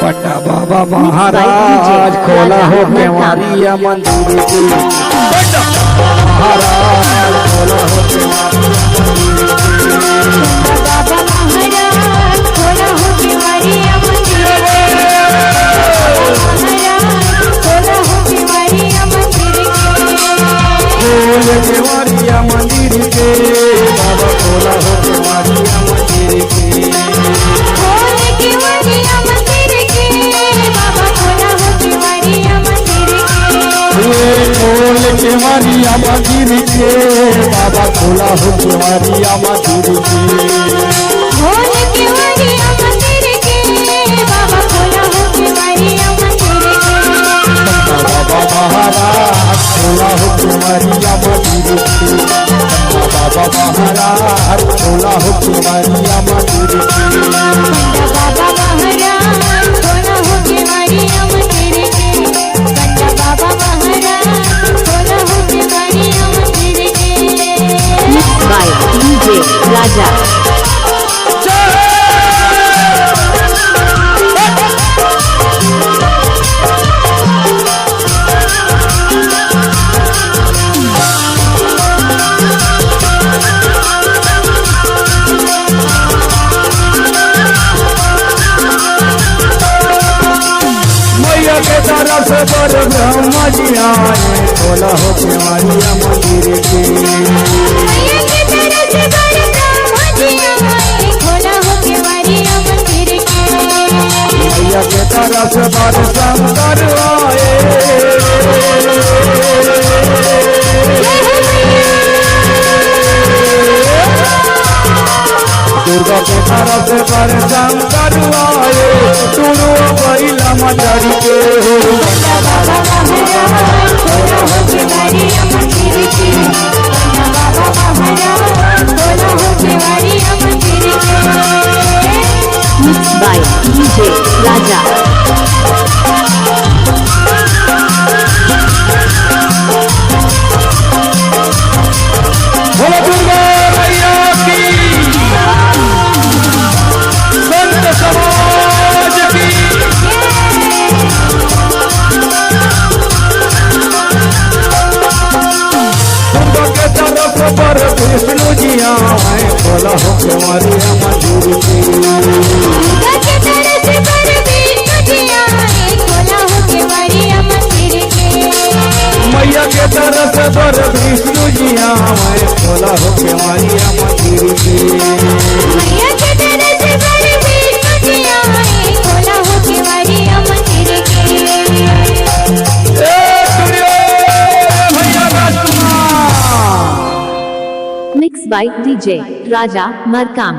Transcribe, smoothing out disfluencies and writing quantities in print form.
बड़ा बाबा महाराज खोला हो केवाड़िया मंदिर की। बड़ा महाराज खोला हो बाबा महाराज खोला हो केवाड़िया मंदिर खोला हो केवाड़िया मंदिर केवाड़िया मंदिर के बाबा खोला हो केवाड़िया मंदिर के। खोल केवाड़िया मंदिर के बाबा खोला हो केवाड़िया मंदिर खोल केवाड़िया मंदिर के बाबा खोला हो केवाड़िया मंदिर के। खोल केवाड़िया मंदिर के बाबा खोला हो केवाड़िया मंदिर बाबा महाराज खोला हो केवाड़िया मंदिर के। बाबा महाराज खोला हो केवाड़िया मंदिर के। बाबा महाराज खोला हो केवाड़िया मंदिर के। बाबा महाराज खोला हो केवाड़िया मंदिर के। Mixed by DJ Raja. मैया के तरफ से पर ब्रह्मा जी आए खोला हो केवाड़िया मंदिर के। मैया के तरफ से पर ब्रह्मा जी आए खोला हो केवाड़िया मंदिर के। मैया के तरफ से पर शंकर आए। दुर्गा के तरफ से पर शंकर आए। टूरू बैला मचरी के बाबा महाराज खोला हो केवाड़िया मंदिर के। बाबा महाराज खोला हो केवाड़िया मंदिर के। Mixed by DJ Raja. बोलो दुर्गा मैया की। संत समाज की। दुर्गा के तरफ पर विष्णु जी आए खोला हो केवाड़िया मंदिर की। दुर्गा के तरफ से पर विष्णु जी आए खोला हो केवाड़िया मंदिर के। मैया के तरफ से पर विष्णु जी आए खोला हो केवाड़िया मंदिर की। मैया के तरफ से पर विष्णु जी आए खोला हो केवाड़िया मंदिर के। ए सूर्य भैया राजकुमार। Mixed by DJ Raja Markam.